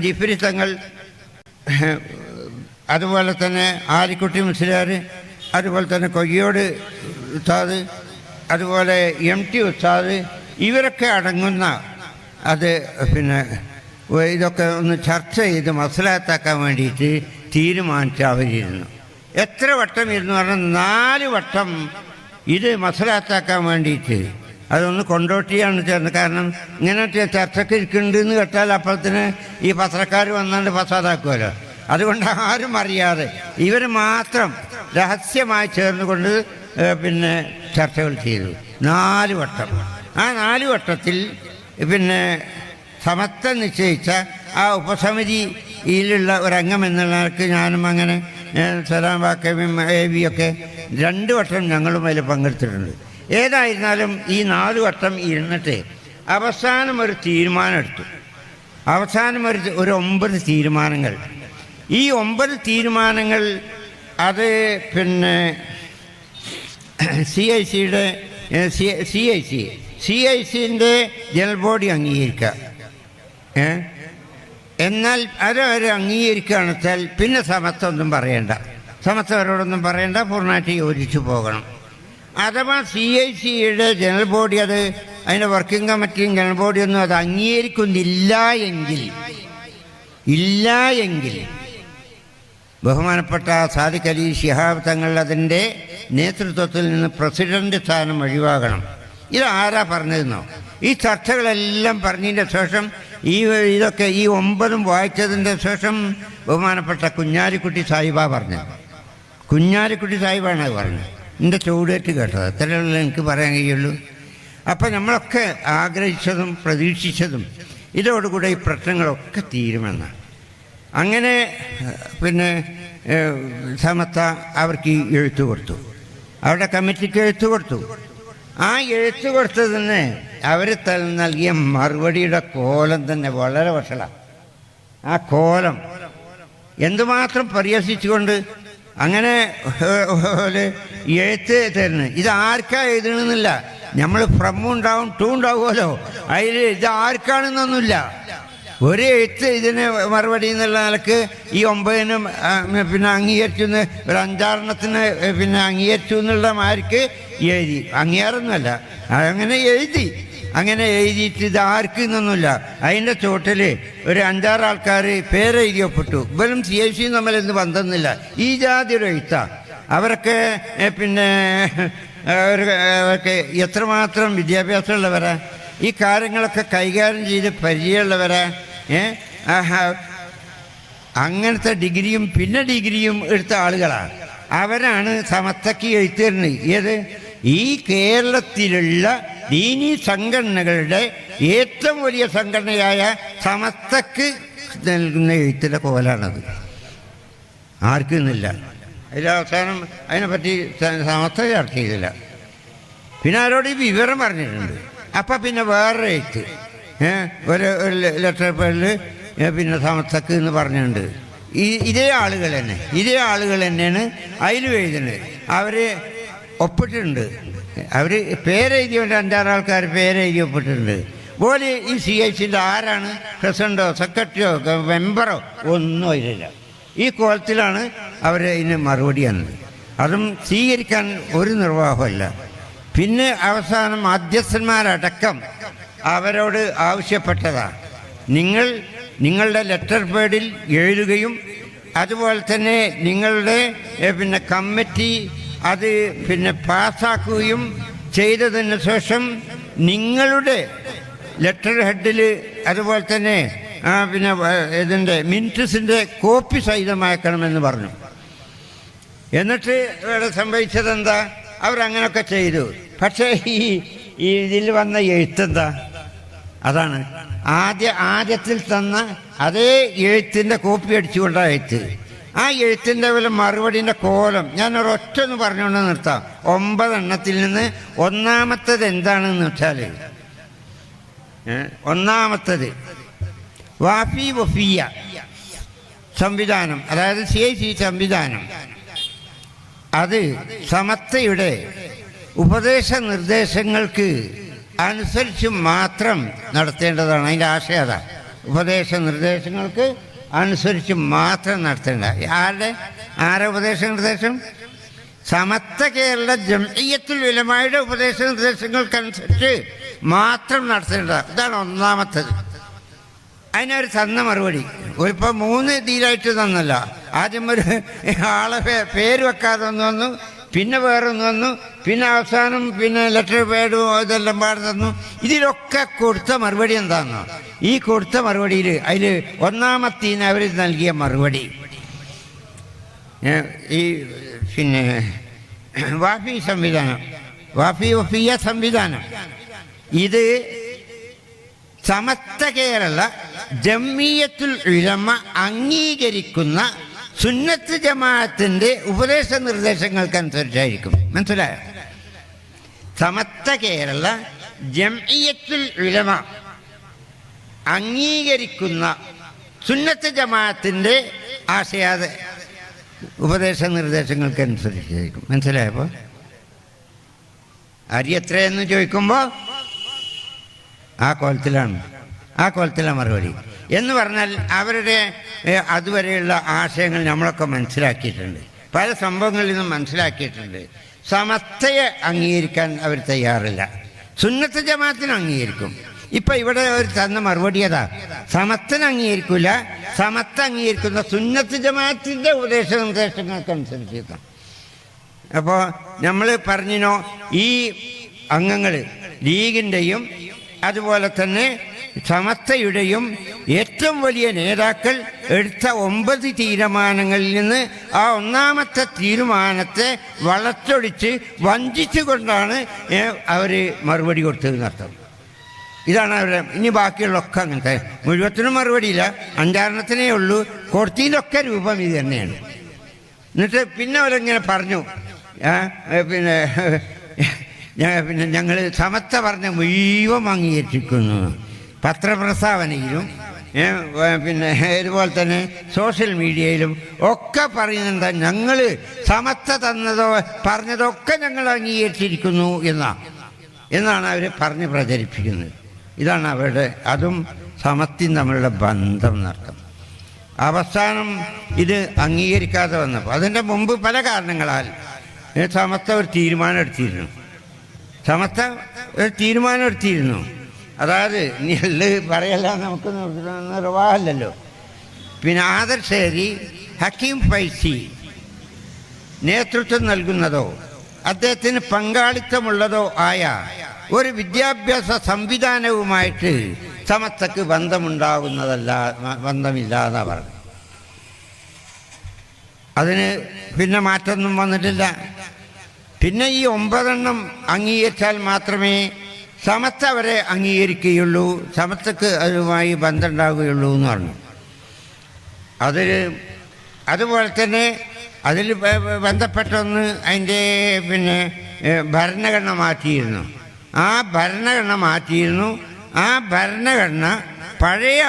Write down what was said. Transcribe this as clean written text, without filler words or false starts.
ജിഫ്രി തങ്ങൾ, അതുപോലെ തന്നെ ആലിക്കുട്ടി മുസ്ലിയാർ, അതുപോലെ തന്നെ കൊയ്യോട് ഉസ്താദ്, അതുപോലെ MT ഉസ്താദ്, ഇവരൊക്കെ അടങ്ങുന്ന അത് ഇതൊക്കെ ഒന്ന് ചർച്ച ചെയ്ത് മസ്ലഹത്താക്കാൻ വേണ്ടിയിട്ട് തീരുമാനിച്ച് അവരിരുന്നു. എത്ര വട്ടം ഇരുന്നു പറഞ്ഞാൽ 4 വട്ടം ഇത് മസ്ലഹത്താക്കാൻ വേണ്ടിയിട്ട്. അതൊന്ന് കൊണ്ടോട്ടിയാണ് ചേർന്ന്. കാരണം ഇങ്ങനെ ചർച്ചയ്ക്ക് ഇരിക്കുന്നുണ്ട് എന്ന് കേട്ടാൽ അപ്പോഴത്തിന് ഈ പത്രക്കാർ വന്നാണ്ട് ഫസാദാക്കുമല്ലോ. അതുകൊണ്ട് ആരും അറിയാതെ ഇവർ മാത്രം രഹസ്യമായി ചേർന്നുകൊണ്ട് ചർച്ചകൾ ചെയ്തു 4 വട്ടം. ആ 4 വട്ടത്തിൽ സമത്വം നിശ്ചയിച്ച ആ ഉപസമിതിയിലുള്ള ഒരംഗം എന്നുള്ളവർക്ക് ഞാനും അങ്ങനെ സലാം വാക്കവിയും AV ഒക്കെ 2 വട്ടം ഞങ്ങളും അതിൽ പങ്കെടുത്തിട്ടുണ്ട്. ഏതായിരുന്നാലും ഈ 4 വട്ടം ഇരുന്നിട്ട് അവസാനം ഒരു തീരുമാനമെടുത്തു. അവസാനം ഒരു 9 തീരുമാനങ്ങൾ. ഈ 9 തീരുമാനങ്ങൾ അത് CICന്റെ ജനറൽ ബോഡി അംഗീകരിക്കുക. എന്നാൽ അവരവരെ അംഗീകരിക്കുകയാണെന്ന് വെച്ചാൽ പിന്നെ സമത്വം ഒന്നും പറയണ്ട, സമത്വരോടൊന്നും പറയണ്ട, പൂർണ്ണമായിട്ട് യോജിച്ചു പോകണം. അഥവാ CICയുടെ ജനറൽ ബോഡി അതിൻ്റെ വർക്കിംഗ് കമ്മിറ്റിയും ജനറൽ ബോഡിയൊന്നും അത് അംഗീകരിക്കുന്നില്ല എങ്കിൽ ബഹുമാനപ്പെട്ട സാദിഖ് അലി ശിഹാബ് തങ്ങൾ അതിൻ്റെ നേതൃത്വത്തിൽ നിന്ന് പ്രസിഡന്റ് സ്ഥാനം ഒഴിവാകണം. ഇതാരാ പറഞ്ഞതെന്നോ? ഈ ചർച്ചകളെല്ലാം പറഞ്ഞതിൻ്റെ ശേഷം ഇതൊക്കെ ഈ 9 വായിച്ചതിൻ്റെ ശേഷം ബഹുമാനപ്പെട്ട കുഞ്ഞാലിക്കുട്ടി സാഹിബ പറഞ്ഞത്. കുഞ്ഞാലിക്കുട്ടി സാഹിബാണ് അത് പറഞ്ഞത്. എൻ്റെ ചൂടേറ്റ് കേട്ടത്. അത്രയുള്ള എനിക്ക് പറയാൻ കഴിയുള്ളൂ. അപ്പം നമ്മളൊക്കെ ആഗ്രഹിച്ചതും പ്രതീക്ഷിച്ചതും ഇതോടുകൂടെ ഈ പ്രശ്നങ്ങളൊക്കെ തീരുമെന്നാണ്. അങ്ങനെ സമത്വ അവർക്ക് എഴുത്തു കൊടുത്തു, അവരുടെ കമ്മിറ്റിക്ക് എഴുത്തു കൊടുത്തു. ആ എഴുത്തു കൊടുത്തതിന് അവർ നൽകിയ മറുപടിയുടെ കോലം തന്നെ വളരെ വഷളാണ്. ആ കോലം എന്തുമാത്രം പരിഹസിച്ചുകൊണ്ട് അങ്ങനെ എഴുത്ത് തരുന്നത്. ഇത് ആർക്കാ എഴുതണമെന്നില്ല. നമ്മൾ ഫ്രമ്മും ഉണ്ടാവും ടൂ ഉണ്ടാവുമല്ലോ, അതിൽ ഇത് ആർക്കാണെന്നൊന്നുമില്ല. ഒരു എഴുത്ത് ഇതിന് മറുപടി എന്നുള്ള നിലക്ക് ഈ 9-നും അംഗീകരിച്ചു, ഒരു 5-6 അംഗീകരിച്ചു എന്നുള്ള മാർക്ക് എഴുതി. അംഗീകാരമൊന്നുമല്ല, അങ്ങനെ എഴുതി. അങ്ങനെ എഴുതിയിട്ട് ഇത് ആർക്ക് എന്നൊന്നുമില്ല. അതിൻ്റെ ചോട്ടിൽ ഒരു 5-6 ആൾക്കാർ പേരെഴുതിയപ്പെട്ടു. ഇവരും CIC തമ്മിൽ എന്ത് ബന്ധമൊന്നുമില്ല. ഈ ജാതി ഒരു എഴുത്താണ്. അവരൊക്കെ അവർക്ക് എത്രമാത്രം വിദ്യാഭ്യാസമുള്ളവരാ, ഈ കാര്യങ്ങളൊക്കെ കൈകാര്യം ചെയ്ത് പരിചയമുള്ളവരാ. അങ്ങനത്തെ ഡിഗ്രിയും ഡിഗ്രിയും എടുത്ത ആളുകളാണ്. അവരാണ് സമത്വയ്ക്ക് എഴുത്ത് തരുന്നത്. ഏത്? ഈ കേരളത്തിലുള്ള ദീനീ സംഘടനകളുടെ ഏറ്റവും വലിയ സംഘടനയായ സമത്വയ്ക്ക് നൽകുന്ന എഴുത്തിൻ്റെ കോലാണത്. ആർക്കുന്നില്ല. അതിലവസാനം അതിനെപ്പറ്റി സമത്വം ചർച്ച ചെയ്തില്ല. പിന്നെ ആരോട് ഈ വിവരം പറഞ്ഞിട്ടുണ്ട്. അപ്പം വേറൊരു എഴുത്ത് ഒരു ലെറ്റർ പേരിൽ സമത്വക്ക് എന്ന് പറഞ്ഞിട്ടുണ്ട്. ഇതേ ആളുകൾ തന്നെയാണ് അതിലും എഴുതുന്നത്. അവർ ഒപ്പിട്ടിട്ടുണ്ട്. അവർ പേരെഴുതിയോണ്ട് 5-6 ആൾക്കാർ പേരെഴുതി ഒപ്പിട്ടിട്ടുണ്ട്. പോലെ ഈ CICൻ്റെ ആരാണ് പ്രസിഡൻറ്റോ സെക്രട്ടറിയോ മെമ്പറോ ഒന്നും അതിലില്ല. ഈ കോലത്തിലാണ് അവർ ഇതിന് മറുപടി വന്നത്. അതും സ്വീകരിക്കാൻ ഒരു നിർവാഹമല്ല. പിന്നെ അവസാനം മധ്യസ്ഥന്മാരടക്കം അവരോട് ആവശ്യപ്പെട്ടതാണ്, നിങ്ങളുടെ ലെറ്റർ പേഡിൽ എഴുതുകയും അതുപോലെ തന്നെ നിങ്ങളുടെ കമ്മിറ്റി അത് പാസ്സാക്കുകയും ചെയ്തതിന് ശേഷം നിങ്ങളുടെ ലെറ്റർ ഹെഡിൽ അതുപോലെ തന്നെ ഇതിൻ്റെ മിനിറ്റ്സിൻ്റെ കോപ്പി സഹിതമാക്കണമെന്ന് പറഞ്ഞു. എന്നിട്ട് ഇവിടെ സംഭവിച്ചതെന്താ? അവരങ്ങനെയൊക്കെ ചെയ്തു. പക്ഷേ ഈ ഇതിൽ വന്ന എഴുത്തെന്താ? അതാണ് ആദ്യത്തിൽ തന്ന അതേ എഴുത്തിൻ്റെ കോപ്പി അടിച്ചുകൊണ്ടാണ് എഴുത്ത്. ആ എഴുത്തിൻ്റെ വല്ല മറുപടിൻ്റെ കോലം ഞാൻ ഒരൊറ്റൊന്ന് പറഞ്ഞുകൊണ്ട് നിർത്താം. 9 എണ്ണത്തിൽ നിന്ന് ഒന്നാമത്തത് എന്താണെന്ന് വെച്ചാൽ, ഒന്നാമത്തത് വാഫി വഫിയ സംവിധാനം, അതായത് CIC സംവിധാനം, അത് സമത്വയുടെ ഉപദേശ നിർദ്ദേശങ്ങൾക്ക് അനുസരിച്ച് മാത്രം നടത്തേണ്ടതാണ്. അതിൻ്റെ ആശയം അതാ. ഉപദേശ നിർദ്ദേശങ്ങൾക്ക് അനുസരിച്ച് മാത്രം നടത്തേണ്ട. ആരുടെ ഉപദേശ നിർദ്ദേശം? സമസ്ത കേരള ജംഇയ്യത്തുൽ ഉലമായുടെ ഉപദേശ നിർദ്ദേശങ്ങൾക്കനുസരിച്ച് മാത്രം നടത്തേണ്ട. ഇതാണ് ഒന്നാമത്തത്. അതിനവർ തന്ന മറുപടി ഇപ്പോൾ 3 ഇതിലായിട്ട് തന്നല്ല. ആദ്യം ഒരു ആളെ പേര് വെക്കാതെ ഒന്ന് വന്നു, പിന്നെ വേറൊന്ന് വന്നു, പിന്നെ അവസാനം പിന്നെ ലെറ്റർ പേഡും ഇതെല്ലാം പാടെ തന്നു. ഇതിലൊക്കെ കൊടുത്ത മറുപടി എന്താണെന്നോ? ഈ കൊടുത്ത മറുപടിയിൽ അതിൽ ഒന്നാമത്തേന് അവർ നൽകിയ മറുപടി ഈ പിന്നെ വഫിയ സംവിധാനം ഇത് സമസ്ത കേരള ജംഇയ്യത്തുൽ ഉലമ അംഗീകരിക്കുന്ന സുന്നത്ത് ജമാഅത്തിൻ്റെ ഉപദേശ നിർദ്ദേശങ്ങൾക്കനുസരിച്ചായിരിക്കും. മനസ്സിലായോ? സമസ്ത കേരള ജംഇയ്യത്തുൽ ഉലമ അംഗീകരിക്കുന്ന സുന്നത്ത് ജമാഅത്തിൻ്റെ ഉപദേശ നിർദ്ദേശങ്ങൾക്കനുസരിച്ചായിരിക്കും. മനസ്സിലായപ്പോൾ അരി എത്രയെന്ന് ചോദിക്കുമ്പോൾ ആ കോലത്തിലാണ് മറുപടി. എന്ന് പറഞ്ഞാൽ അവരുടെ അതുവരെയുള്ള ആശയങ്ങൾ നമ്മളൊക്കെ മനസ്സിലാക്കിയിട്ടുണ്ട്, പല സംഭവങ്ങളിൽ നിന്നും മനസ്സിലാക്കിയിട്ടുണ്ട്. സമസ്തയെ അംഗീകരിക്കാൻ അവർ തയ്യാറില്ല, സുന്നത്ത് ജമാഅത്തിനെ അംഗീകരിക്കും. ഇപ്പം ഇവിടെ ഒരു തന്ന മറുപടി അതാ, സമസ്തനെ അംഗീകരിക്കില്ല, സമസ്ത അംഗീകരിക്കുന്ന സുന്നത്ത് ജമാഅത്തിൻ്റെ ഉപദേശ നിർദ്ദേശങ്ങൾക്കനുസരിച്ച്. അപ്പോൾ നമ്മൾ പറഞ്ഞിനോ, ഈ അംഗങ്ങൾ ലീഗിൻ്റെയും അതുപോലെ തന്നെ സമസ്തയുടെയും ഏറ്റവും വലിയ നേതാക്കൾ എടുത്ത 9 തീരുമാനങ്ങളിൽ നിന്ന് ആ ഒന്നാമത്തെ തീരുമാനത്തെ വളച്ചൊടിച്ച് വഞ്ചിച്ചുകൊണ്ടാണ് അവർ മറുപടി കൊടുത്തതെന്നർത്ഥം. ഇതാണ് അവരുടെ. ഇനി ബാക്കിയുള്ളതൊക്കെ അങ്ങനത്തെ മുഴുവത്തിനും മറുപടിയില്ല, 5 ഉള്ളൂ. കൊടുത്തതിലൊക്കെ രൂപം ഇത് തന്നെയാണ്. എന്നിട്ട് പിന്നെ അവരിങ്ങനെ പറഞ്ഞു, പിന്നെ ഞങ്ങൾ സമസ്ത പറഞ്ഞ മുഴുവൻ അംഗീകരിച്ചിരിക്കുന്നു. പത്രപ്രസ്താവനയിലും പിന്നെ ഇതുപോലെ തന്നെ സോഷ്യൽ മീഡിയയിലും ഒക്കെ പറയുന്നുണ്ട്, ഞങ്ങൾ സമസ്ത തന്നതോ പറഞ്ഞതൊക്കെ ഞങ്ങൾ അംഗീകരിച്ചിരിക്കുന്നു എന്നാണ് അവർ പറഞ്ഞ് പ്രചരിപ്പിക്കുന്നത്. ഇതാണ് അവരുടെ, അതും സമസ്തയും തമ്മിലുള്ള ബന്ധം എന്നർത്ഥം. അവസാനം ഇത് അംഗീകരിക്കാതെ വന്നപ്പോൾ, അതിൻ്റെ മുമ്പ് പല കാരണങ്ങളാൽ സമസ്ത ഒരു തീരുമാനം എടുത്തിരുന്നു. അതായത് നീ പറയല്ല, നമുക്ക് നിർവാഹമല്ലല്ലോ. പിന്നെ ആദർശേരി ഹക്കീം ഫൈസി നേതൃത്വം നൽകുന്നതോ അദ്ദേഹത്തിന് പങ്കാളിത്തമുള്ളതോ ആയ ഒരു വിദ്യാഭ്യാസ സംവിധാനവുമായിട്ട് സമസ്തക്ക് ബന്ധമില്ലാതെ പറഞ്ഞു. അതിന് പിന്നെ മാറ്റമൊന്നും വന്നിട്ടില്ല. പിന്നെ ഈ 9 അംഗീകരിച്ചാൽ മാത്രമേ സമസ്ത അവരെ അംഗീകരിക്കുകയുള്ളൂ, സമസ്തക്ക് അതുമായി ബന്ധം ഉണ്ടാവുകയുള്ളൂ എന്ന് പറഞ്ഞു. അതുപോലെ തന്നെ അതിൽ ബന്ധപ്പെട്ടൊന്ന് അതിൻ്റെ പിന്നെ ഭരണഘടന മാറ്റിയിരുന്നു. ആ ഭരണഘടന പഴയ